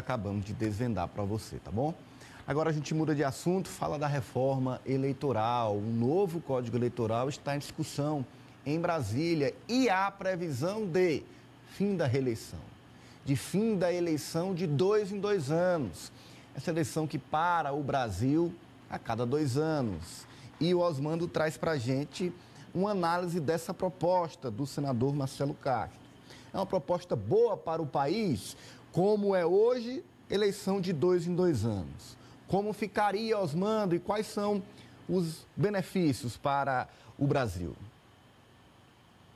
acabamos de desvendar para você, tá bom? Agora a gente muda de assunto, fala da reforma eleitoral. Um novo Código Eleitoral está em discussão em Brasília e há previsão de fim da reeleição, de fim da eleição de 2 em 2 anos. Essa eleição que para o Brasil a cada 2 anos. E o Osmando traz para a gente uma análise dessa proposta do senador Marcelo Castro. É uma proposta boa para o país, como é hoje, eleição de 2 em 2 anos. Como ficaria, Osmando, e quais são os benefícios para o Brasil?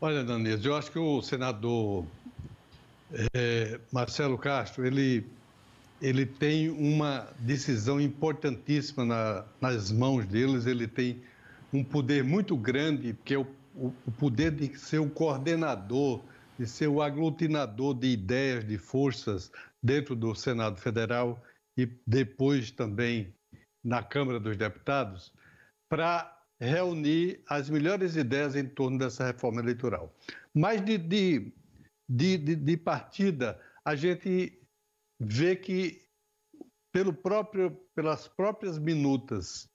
Olha, Danilo, eu acho que o senador Marcelo Castro, ele tem uma decisão importantíssima nas mãos deles, ele tem um poder muito grande, que é o poder de ser o coordenador, de ser o aglutinador de ideias, de forças dentro do Senado Federal e depois também na Câmara dos Deputados, para reunir as melhores ideias em torno dessa reforma eleitoral. Mas de partida, a gente vê que pelas próprias minutas,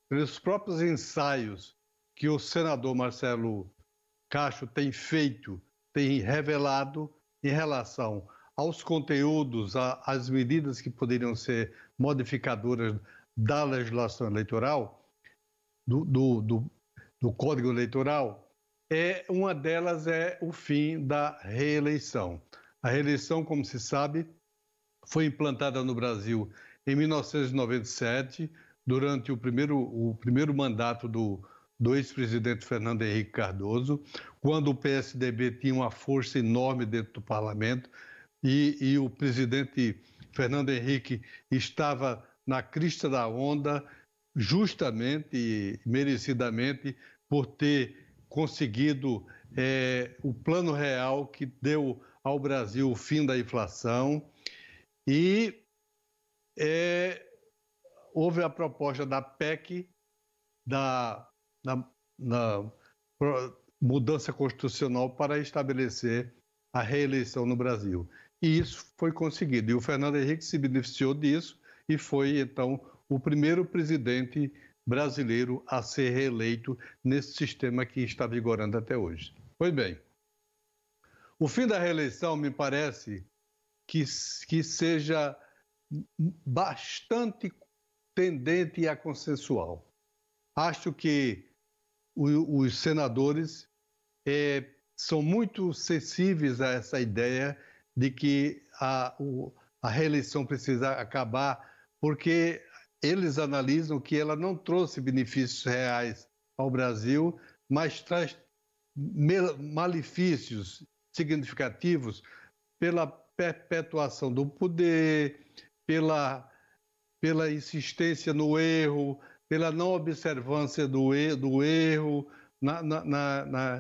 pelos próprios ensaios que o senador Marcelo Castro tem feito, tem revelado em relação aos conteúdos, às medidas que poderiam ser modificadoras da legislação eleitoral, do Código Eleitoral, uma delas é o fim da reeleição. A reeleição, como se sabe, foi implantada no Brasil em 1997, durante o primeiro mandato do ex-presidente Fernando Henrique Cardoso, quando o PSDB tinha uma força enorme dentro do parlamento e o presidente Fernando Henrique estava na crista da onda, justamente e merecidamente, por ter conseguido o plano real que deu ao Brasil o fim da inflação. E houve a proposta da PEC, da mudança constitucional para estabelecer a reeleição no Brasil. E isso foi conseguido. E o Fernando Henrique se beneficiou disso e foi, então, o primeiro presidente brasileiro a ser reeleito nesse sistema que está vigorando até hoje. Pois bem, o fim da reeleição me parece que seja bastante tendente a consensual. Acho que os senadores são muito sensíveis a essa ideia de que a reeleição precisa acabar, porque eles analisam que ela não trouxe benefícios reais ao Brasil, mas traz malefícios significativos pela perpetuação do poder, pela insistência no erro, pela não observância do erro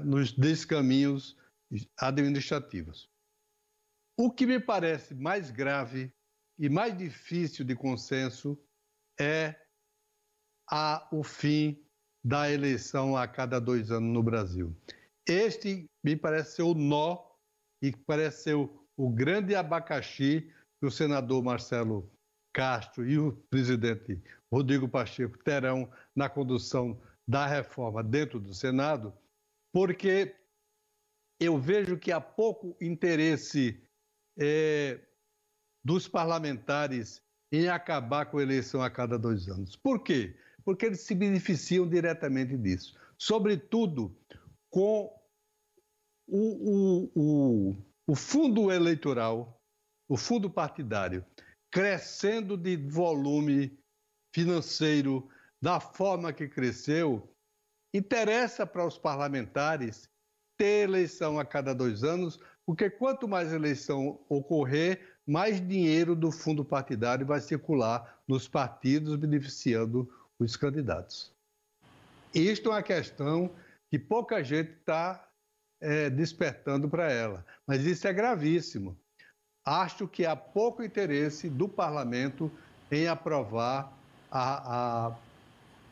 nos descaminhos administrativos. O que me parece mais grave e mais difícil de consenso é o fim da eleição a cada 2 anos no Brasil. Este me parece ser o nó e parece ser o grande abacaxi que o senador Marcelo Castro e o presidente Rodrigo Pacheco terão na condução da reforma dentro do Senado, porque eu vejo que há pouco interesse dos parlamentares em acabar com a eleição a cada 2 anos. Por quê? Porque eles se beneficiam diretamente disso. Sobretudo com o fundo eleitoral, o fundo partidário, crescendo de volume financeiro da forma que cresceu, interessa para os parlamentares ter eleição a cada 2 anos, porque quanto mais eleição ocorrer, mais dinheiro do fundo partidário vai circular nos partidos, beneficiando os candidatos. Isto é uma questão que pouca gente está despertando para ela, mas isso é gravíssimo. Acho que há pouco interesse do parlamento em aprovar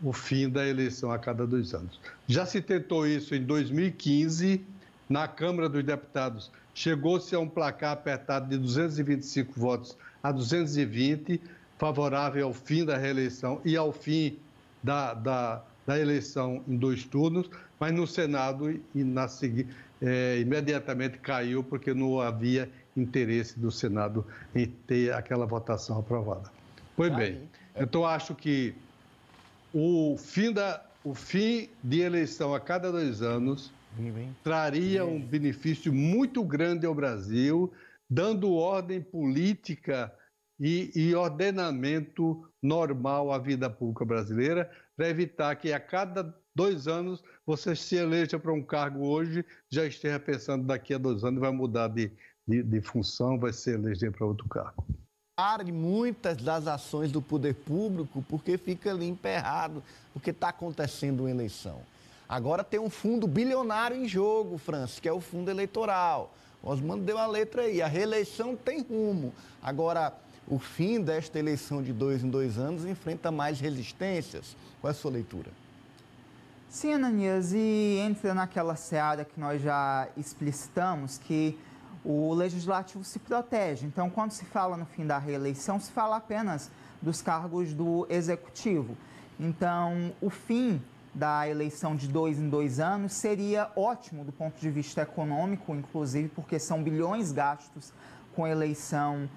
o fim da eleição a cada 2 anos. Já se tentou isso em 2015, na Câmara dos Deputados. Chegou-se a um placar apertado de 225 votos a 220, favorável ao fim da reeleição e ao fim da eleição em 2 turnos, mas no Senado imediatamente caiu porque não havia interesse do Senado em ter aquela votação aprovada. Pois bem, então acho que o fim de eleição a cada 2 anos traria um benefício muito grande ao Brasil, dando ordem política e ordenamento normal à vida pública brasileira, para evitar que a cada 2 anos você se eleja para um cargo hoje, já esteja pensando daqui a 2 anos vai mudar de função, vai se eleger para outro cargo. Pare muitas das ações do poder público porque fica ali emperrado, porque está acontecendo uma eleição. Agora tem um fundo bilionário em jogo, Francis, que é o fundo eleitoral. O Osmando deu a letra aí, a reeleição tem rumo. Agora, o fim desta eleição de 2 em 2 anos enfrenta mais resistências. Qual é a sua leitura? Sim, Ananias, e entra naquela seara que nós já explicitamos, que o Legislativo se protege. Então, quando se fala no fim da reeleição, se fala apenas dos cargos do Executivo. Então, o fim da eleição de 2 em 2 anos seria ótimo do ponto de vista econômico, inclusive porque são bilhões gastos com eleição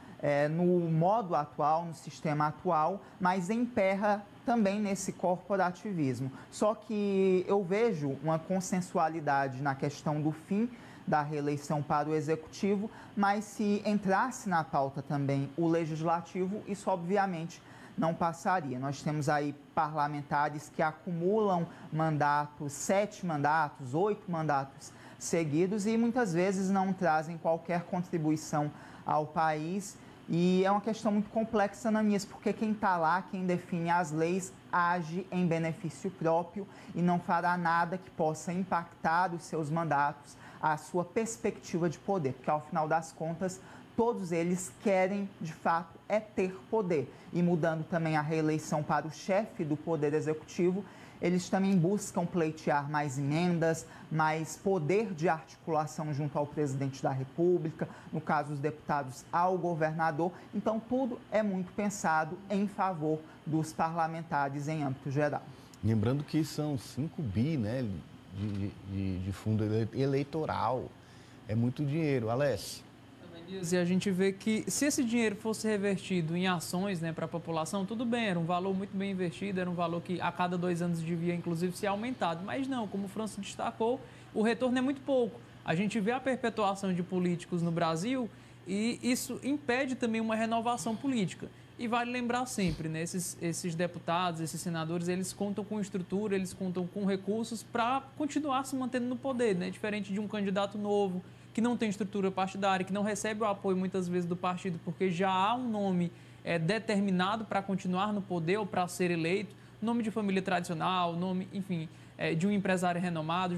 no modo atual, no sistema atual, mas emperra também nesse corporativismo. Só que eu vejo uma consensualidade na questão do fim da reeleição para o Executivo, mas se entrasse na pauta também o Legislativo, isso obviamente não passaria. Nós temos aí parlamentares que acumulam mandatos, 7 mandatos, 8 mandatos seguidos e muitas vezes não trazem qualquer contribuição ao país. E é uma questão muito complexa, Ananias, porque quem está lá, quem define as leis, age em benefício próprio e não fará nada que possa impactar os seus mandatos, a sua perspectiva de poder, porque ao final das contas, todos eles querem, de fato, ter poder. E mudando também a reeleição para o chefe do Poder Executivo, eles também buscam pleitear mais emendas, mais poder de articulação junto ao presidente da República, no caso, os deputados ao governador. Então, tudo é muito pensado em favor dos parlamentares em âmbito geral. Lembrando que são 5 bi, né, de fundo eleitoral. É muito dinheiro. Alessio. E a gente vê que se esse dinheiro fosse revertido em ações, né, para a população, tudo bem, era um valor muito bem investido, era um valor que a cada 2 anos devia, inclusive, ser aumentado. Mas não, como o Francis destacou, o retorno é muito pouco. A gente vê a perpetuação de políticos no Brasil e isso impede também uma renovação política. E vale lembrar sempre, né, esses deputados, esses senadores, eles contam com estrutura, eles contam com recursos para continuar se mantendo no poder, né, diferente de um candidato novo, que não tem estrutura partidária, que não recebe o apoio muitas vezes do partido, porque já há um nome determinado para continuar no poder ou para ser eleito, nome de família tradicional, nome, enfim, de um empresário renomado,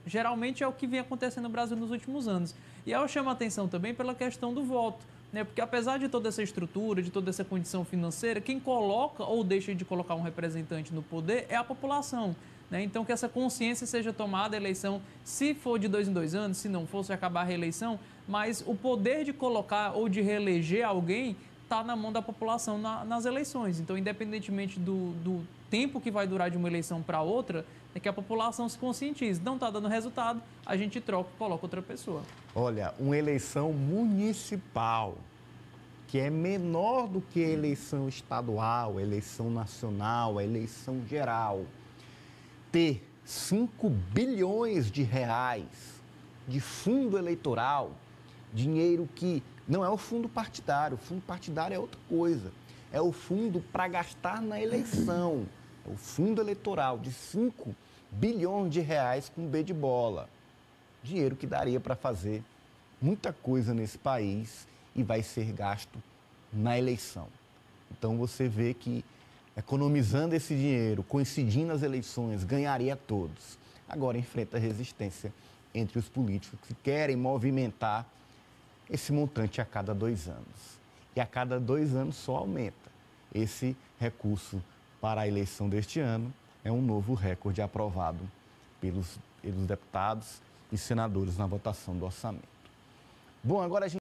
geralmente é o que vem acontecendo no Brasil nos últimos anos. E eu chamo a atenção também pela questão do voto, né? Porque apesar de toda essa estrutura, de toda essa condição financeira, quem coloca ou deixa de colocar um representante no poder é a população. Então, que essa consciência seja tomada, a eleição, se for de 2 em 2 anos, se não for, se acabar a reeleição, mas o poder de colocar ou de reeleger alguém está na mão da população nas eleições. Então, independentemente do tempo que vai durar de uma eleição para outra, é que a população se conscientize. Não está dando resultado, a gente troca e coloca outra pessoa. Olha, uma eleição municipal, que é menor do que a eleição estadual, a eleição nacional, a eleição geral, ter 5 bilhões de reais de fundo eleitoral, dinheiro que não é o fundo partidário é outra coisa, é o fundo para gastar na eleição, é o fundo eleitoral de 5 bilhões de reais com B de bola, dinheiro que daria para fazer muita coisa nesse país e vai ser gasto na eleição. Então você vê que economizando esse dinheiro, coincidindo as eleições, ganharia todos. Agora enfrenta resistência entre os políticos que querem movimentar esse montante a cada 2 anos. E a cada 2 anos só aumenta. Esse recurso para a eleição deste ano é um novo recorde aprovado pelos deputados e senadores na votação do orçamento. Bom, agora a gente